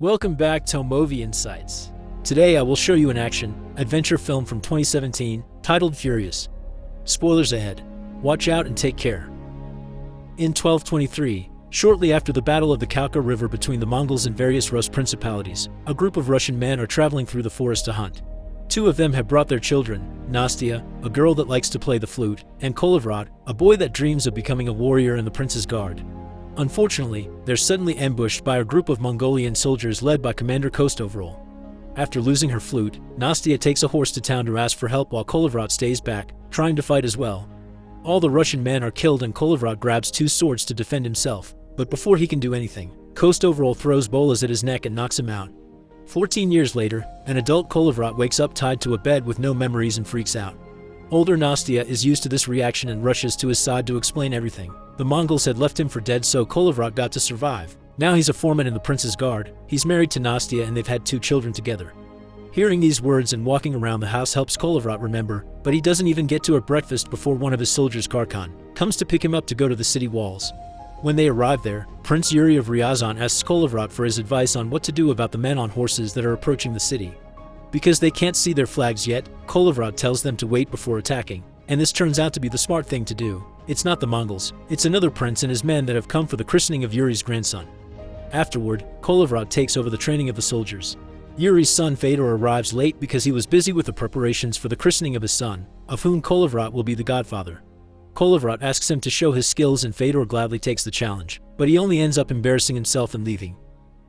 Welcome back to Movie Insights. Today I will show you an action-adventure film from 2017 titled Furious. Spoilers ahead. Watch out and take care. In 1223, shortly after the Battle of the Khalkha River between the Mongols and various Rus principalities, a group of Russian men are traveling through the forest to hunt. Two of them have brought their children, Nastya, a girl that likes to play the flute, and Kolevrod, a boy that dreams of becoming a warrior in the prince's guard. Unfortunately, they're suddenly ambushed by a group of Mongolian soldiers led by Commander Kostovrol. After losing her flute, Nastya takes a horse to town to ask for help while Kolevrod stays back, trying to fight as well. All the Russian men are killed and Kolevrod grabs two swords to defend himself, but before he can do anything, Kostovrol throws bolas at his neck and knocks him out. 14 years later, an adult Kolevrod wakes up tied to a bed with no memories and freaks out. Older Nastya is used to this reaction and rushes to his side to explain everything. The Mongols had left him for dead, so Kolevrod got to survive. Now he's a foreman in the prince's guard, he's married to Nastya and they've had two children together. Hearing these words and walking around the house helps Kolevrod remember, but he doesn't even get to a breakfast before one of his soldiers, Kharkan, comes to pick him up to go to the city walls. When they arrive there, Prince Yuri of Ryazan asks Kolevrod for his advice on what to do about the men on horses that are approaching the city. Because they can't see their flags yet, Kolevrod tells them to wait before attacking, and this turns out to be the smart thing to do. It's not the Mongols, it's another prince and his men that have come for the christening of Yuri's grandson. Afterward, Kolevrod takes over the training of the soldiers. Yuri's son Fedor arrives late because he was busy with the preparations for the christening of his son, of whom Kolevrod will be the godfather. Kolevrod asks him to show his skills and Fedor gladly takes the challenge, but he only ends up embarrassing himself and leaving.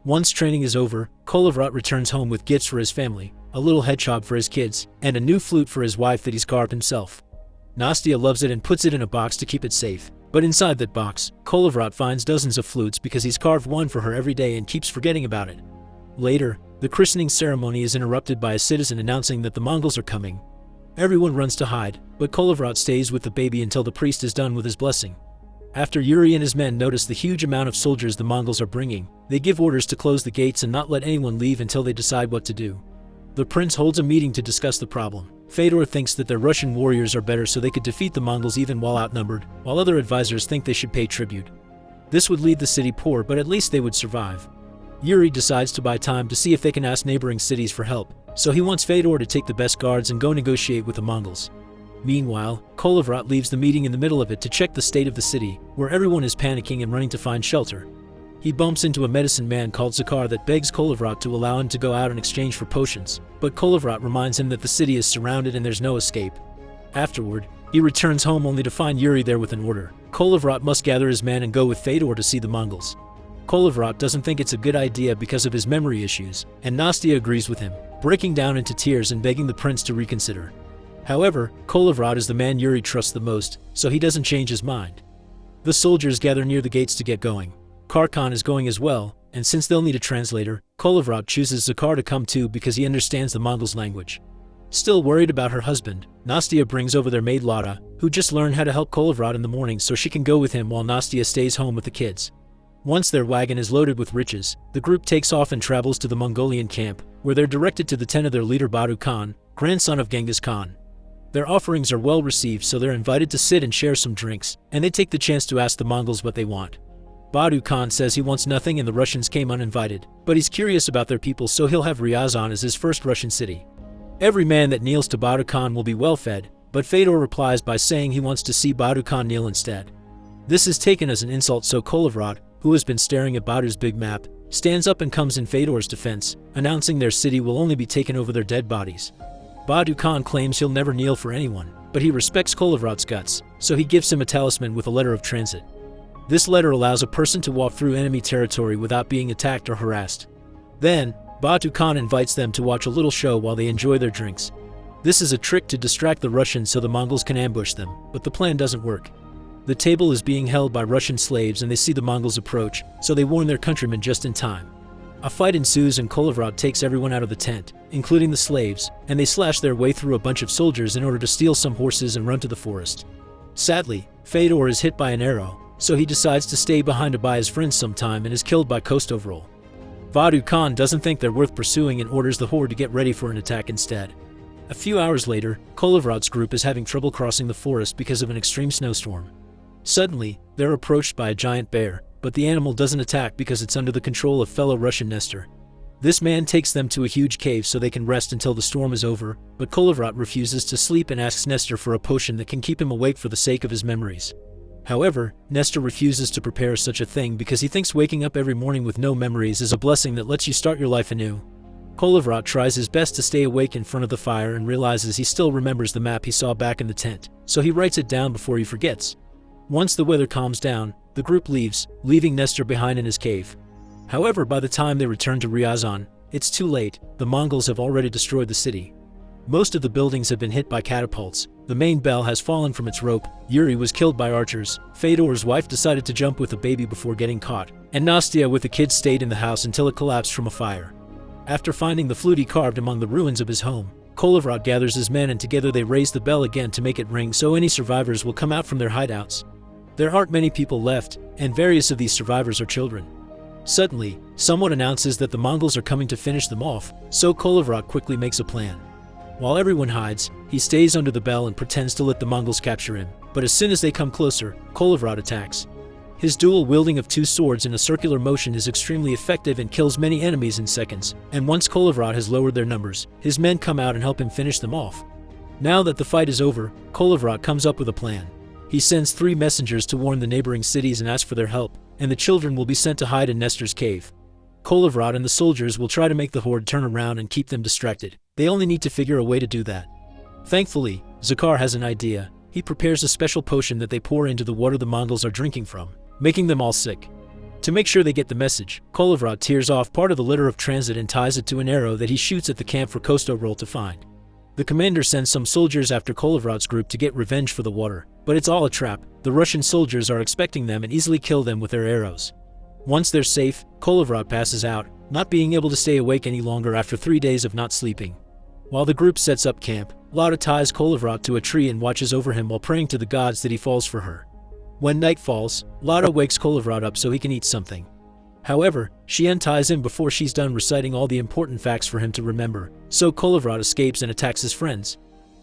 Once training is over, Kolevrod returns home with gifts for his family, a little hedgehog for his kids, and a new flute for his wife that he's carved himself. Nastya loves it and puts it in a box to keep it safe, but inside that box, Kolevrod finds dozens of flutes because he's carved one for her every day and keeps forgetting about it. Later, the christening ceremony is interrupted by a citizen announcing that the Mongols are coming. Everyone runs to hide, but Kolevrod stays with the baby until the priest is done with his blessing. After Yuri and his men notice the huge amount of soldiers the Mongols are bringing, they give orders to close the gates and not let anyone leave until they decide what to do. The prince holds a meeting to discuss the problem. Fedor thinks that their Russian warriors are better so they could defeat the Mongols even while outnumbered, while other advisors think they should pay tribute. This would leave the city poor, but at least they would survive. Yuri decides to buy time to see if they can ask neighboring cities for help, so he wants Fedor to take the best guards and go negotiate with the Mongols. Meanwhile, Kolevrod leaves the meeting in the middle of it to check the state of the city, where everyone is panicking and running to find shelter. He bumps into a medicine man called Zakar that begs Kolevrod to allow him to go out in exchange for potions, but Kolevrod reminds him that the city is surrounded and there's no escape. Afterward, he returns home only to find Yuri there with an order. Kolevrod must gather his men and go with Fedor to see the Mongols. Kolevrod doesn't think it's a good idea because of his memory issues, and Nastya agrees with him, breaking down into tears and begging the prince to reconsider. However, Kolevrod is the man Yuri trusts the most, so he doesn't change his mind. The soldiers gather near the gates to get going. Kharkan is going as well, and since they'll need a translator, Kolevrod chooses Zakar to come too because he understands the Mongols' language. Still worried about her husband, Nastya brings over their maid Lada, who just learned how to help Kolevrod in the morning so she can go with him while Nastya stays home with the kids. Once their wagon is loaded with riches, the group takes off and travels to the Mongolian camp, where they're directed to the tent of their leader Badu Khan, grandson of Genghis Khan. Their offerings are well received, so they're invited to sit and share some drinks, and they take the chance to ask the Mongols what they want. Badu Khan says he wants nothing and the Russians came uninvited, but he's curious about their people, so he'll have Ryazan as his first Russian city. Every man that kneels to Badu Khan will be well fed, but Fedor replies by saying he wants to see Badu Khan kneel instead. This is taken as an insult, so Kolevrod, who has been staring at Badu's big map, stands up and comes in Fedor's defense, announcing their city will only be taken over their dead bodies. Badu Khan claims he'll never kneel for anyone, but he respects Kolevrod's guts, so he gives him a talisman with a letter of transit. This letter allows a person to walk through enemy territory without being attacked or harassed. Then, Badu Khan invites them to watch a little show while they enjoy their drinks. This is a trick to distract the Russians so the Mongols can ambush them, but the plan doesn't work. The table is being held by Russian slaves and they see the Mongols approach, so they warn their countrymen just in time. A fight ensues and Kolevrod takes everyone out of the tent, including the slaves, and they slash their way through a bunch of soldiers in order to steal some horses and run to the forest. Sadly, Fedor is hit by an arrow, so he decides to stay behind to buy his friends some time and is killed by Kostovrol. Badu Khan doesn't think they're worth pursuing and orders the horde to get ready for an attack instead. A few hours later, Kolevrod's group is having trouble crossing the forest because of an extreme snowstorm. Suddenly, they're approached by a giant bear, but the animal doesn't attack because it's under the control of fellow Russian Nestor. This man takes them to a huge cave so they can rest until the storm is over, but Kolovrat refuses to sleep and asks Nestor for a potion that can keep him awake for the sake of his memories. However, Nestor refuses to prepare such a thing because he thinks waking up every morning with no memories is a blessing that lets you start your life anew. Kolovrat tries his best to stay awake in front of the fire and realizes he still remembers the map he saw back in the tent, so he writes it down before he forgets. Once the weather calms down, the group leaves, leaving Nestor behind in his cave. However, by the time they return to Ryazan, it's too late. The Mongols have already destroyed the city. Most of the buildings have been hit by catapults. The main bell has fallen from its rope. Yuri was killed by archers. Fedor's wife decided to jump with a baby before getting caught, and Nastya with the kids stayed in the house until it collapsed from a fire. After finding the flute he carved among the ruins of his home, Kolovrat gathers his men and together they raise the bell again to make it ring so any survivors will come out from their hideouts. There aren't many people left, and various of these survivors are children. Suddenly, someone announces that the Mongols are coming to finish them off, so Kolovrat quickly makes a plan. While everyone hides, he stays under the bell and pretends to let the Mongols capture him, but as soon as they come closer, Kolovrat attacks. His dual wielding of two swords in a circular motion is extremely effective and kills many enemies in seconds, and once Kolovrat has lowered their numbers, his men come out and help him finish them off. Now that the fight is over, Kolovrat comes up with a plan. He sends 3 messengers to warn the neighboring cities and ask for their help, and the children will be sent to hide in Nestor's cave. Kolovrat and the soldiers will try to make the horde turn around and keep them distracted. They only need to figure a way to do that. Thankfully, Zakar has an idea. He prepares a special potion that they pour into the water the Mongols are drinking from, making them all sick. To make sure they get the message, Kolovrat tears off part of the litter of transit and ties it to an arrow that he shoots at the camp for Kostovrol to find. The commander sends some soldiers after Kolovrat's group to get revenge for the water, but it's all a trap. The Russian soldiers are expecting them and easily kill them with their arrows. Once they're safe, Kolovrat passes out, not being able to stay awake any longer after 3 days of not sleeping. While the group sets up camp, Lada ties Kolovrat to a tree and watches over him while praying to the gods that he falls for her. When night falls, Lada wakes Kolovrat up so he can eat something. However, she unties him before she's done reciting all the important facts for him to remember, so Kolovrat escapes and attacks his friends.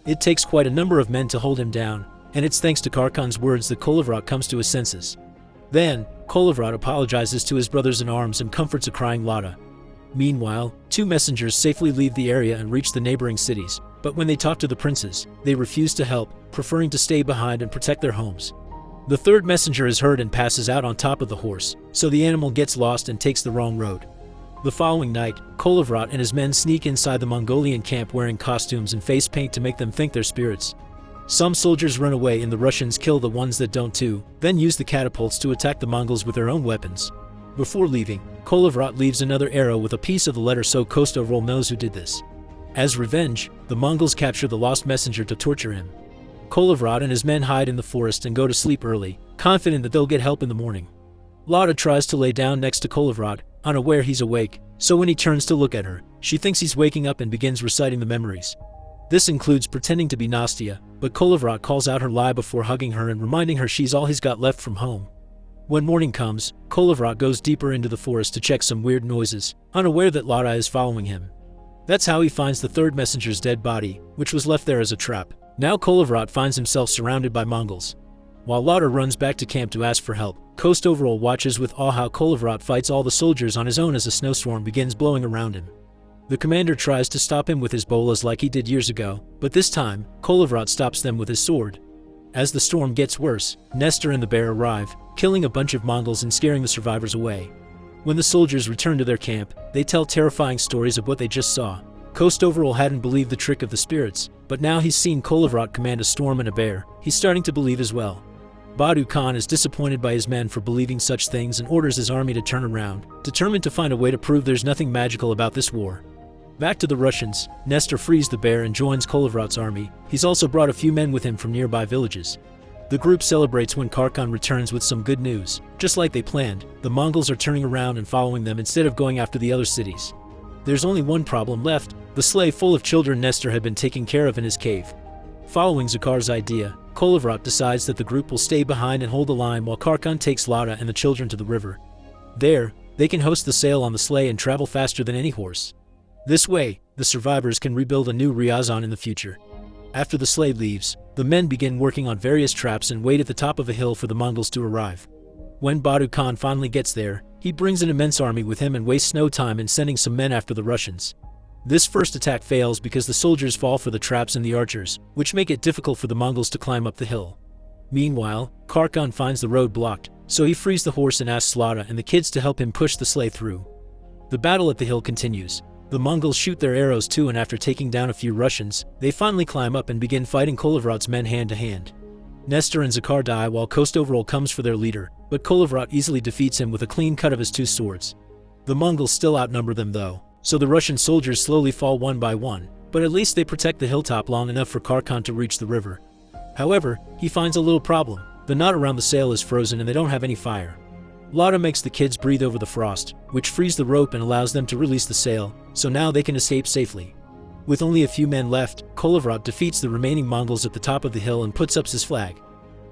It takes quite a number of men to hold him down, and it's thanks to Karkan's words that Kolovrat comes to his senses. Then, Kolovrat apologizes to his brothers in arms and comforts a crying Lada. Meanwhile, 2 messengers safely leave the area and reach the neighboring cities, but when they talk to the princes, they refuse to help, preferring to stay behind and protect their homes. The 3rd messenger is hurt and passes out on top of the horse, so the animal gets lost and takes the wrong road. The following night, Kolovrat and his men sneak inside the Mongolian camp wearing costumes and face paint to make them think they're spirits. Some soldiers run away and the Russians kill the ones that don't too, then use the catapults to attack the Mongols with their own weapons. Before leaving, Kolovrat leaves another arrow with a piece of the letter so Kostovrol knows who did this. As revenge, the Mongols capture the lost messenger to torture him. Kolovrat and his men hide in the forest and go to sleep early, confident that they'll get help in the morning. Lada tries to lay down next to Kolovrat, unaware he's awake, so when he turns to look at her, she thinks he's waking up and begins reciting the memories. This includes pretending to be Nastya, but Kolovrat calls out her lie before hugging her and reminding her she's all he's got left from home. When morning comes, Kolovrat goes deeper into the forest to check some weird noises, unaware that Lada is following him. That's how he finds the 3rd messenger's dead body, which was left there as a trap. Now Kolovrat finds himself surrounded by Mongols. While Lada runs back to camp to ask for help, Kostovrol watches with awe how Kolovrat fights all the soldiers on his own as a snowstorm begins blowing around him. The commander tries to stop him with his bolas like he did years ago, but this time, Kolovrat stops them with his sword. As the storm gets worse, Nestor and the bear arrive, killing a bunch of Mongols and scaring the survivors away. When the soldiers return to their camp, they tell terrifying stories of what they just saw. Kostovrol hadn't believed the trick of the spirits, but now he's seen Kolovrat command a storm and a bear, he's starting to believe as well. Badu Khan is disappointed by his men for believing such things and orders his army to turn around, determined to find a way to prove there's nothing magical about this war. Back to the Russians, Nestor frees the bear and joins Kolovrat's army. He's also brought a few men with him from nearby villages. The group celebrates when Karkan returns with some good news. Just like they planned, the Mongols are turning around and following them instead of going after the other cities. There's only one problem left: the sleigh full of children Nestor had been taking care of in his cave. Following Zakar's idea, Kolovrat decides that the group will stay behind and hold the line while Karkan takes Lada and the children to the river. There, they can host the sail on the sleigh and travel faster than any horse. This way, the survivors can rebuild a new Ryazan in the future. After the sleigh leaves, the men begin working on various traps and wait at the top of a hill for the Mongols to arrive. When Badu Khan finally gets there, He brings an immense army with him and wastes no time in sending some men after the Russians. This first attack fails because the soldiers fall for the traps and the archers, which make it difficult for the Mongols to climb up the hill. Meanwhile, Kharkhan finds the road blocked, so he frees the horse and asks Lada and the kids to help him push the sleigh through. The battle at the hill continues. The Mongols shoot their arrows too, and after taking down a few Russians, they finally climb up and begin fighting Kolovrat's men hand to hand. Nestor and Zakhar die while Kostoverol comes for their leader, but Kolovrat easily defeats him with a clean cut of his 2 swords. The Mongols still outnumber them though, so the Russian soldiers slowly fall one by one, but at least they protect the hilltop long enough for Kharkhan to reach the river. However, he finds a little problem. The knot around the sail is frozen and they don't have any fire. Lada makes the kids breathe over the frost, which frees the rope and allows them to release the sail, so now they can escape safely. With only a few men left, Kolovrat defeats the remaining Mongols at the top of the hill and puts up his flag.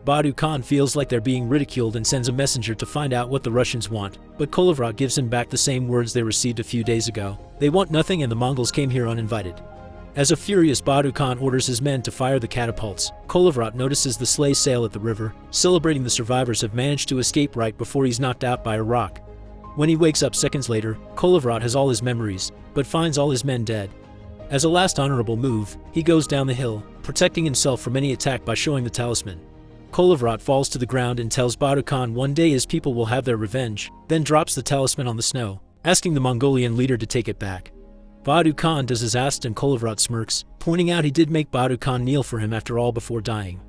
Badu Khan feels like they're being ridiculed and sends a messenger to find out what the Russians want, but Kolovrat gives him back the same words they received a few days ago. They want nothing and the Mongols came here uninvited. As a furious Badu Khan orders his men to fire the catapults, Kolovrat notices the sleigh sail at the river, celebrating the survivors have managed to escape right before he's knocked out by a rock. When he wakes up seconds later, Kolovrat has all his memories, but finds all his men dead. As a last honorable move, he goes down the hill, protecting himself from any attack by showing the talisman. Kolovrat falls to the ground and tells Badu Khan one day his people will have their revenge, then drops the talisman on the snow, asking the Mongolian leader to take it back. Badu Khan does as asked and Kolovrat smirks, pointing out he did make Badu Khan kneel for him after all before dying.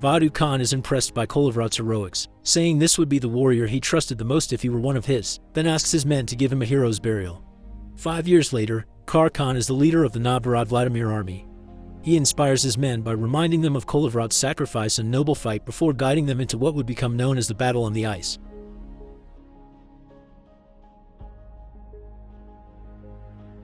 Badu Khan is impressed by Kolovrat's heroics, saying this would be the warrior he trusted the most if he were one of his, then asks his men to give him a hero's burial. 5 years later, Kharkhan is the leader of the Novgorod Vladimir army. He inspires his men by reminding them of Kolovrat's sacrifice and noble fight before guiding them into what would become known as the Battle on the Ice.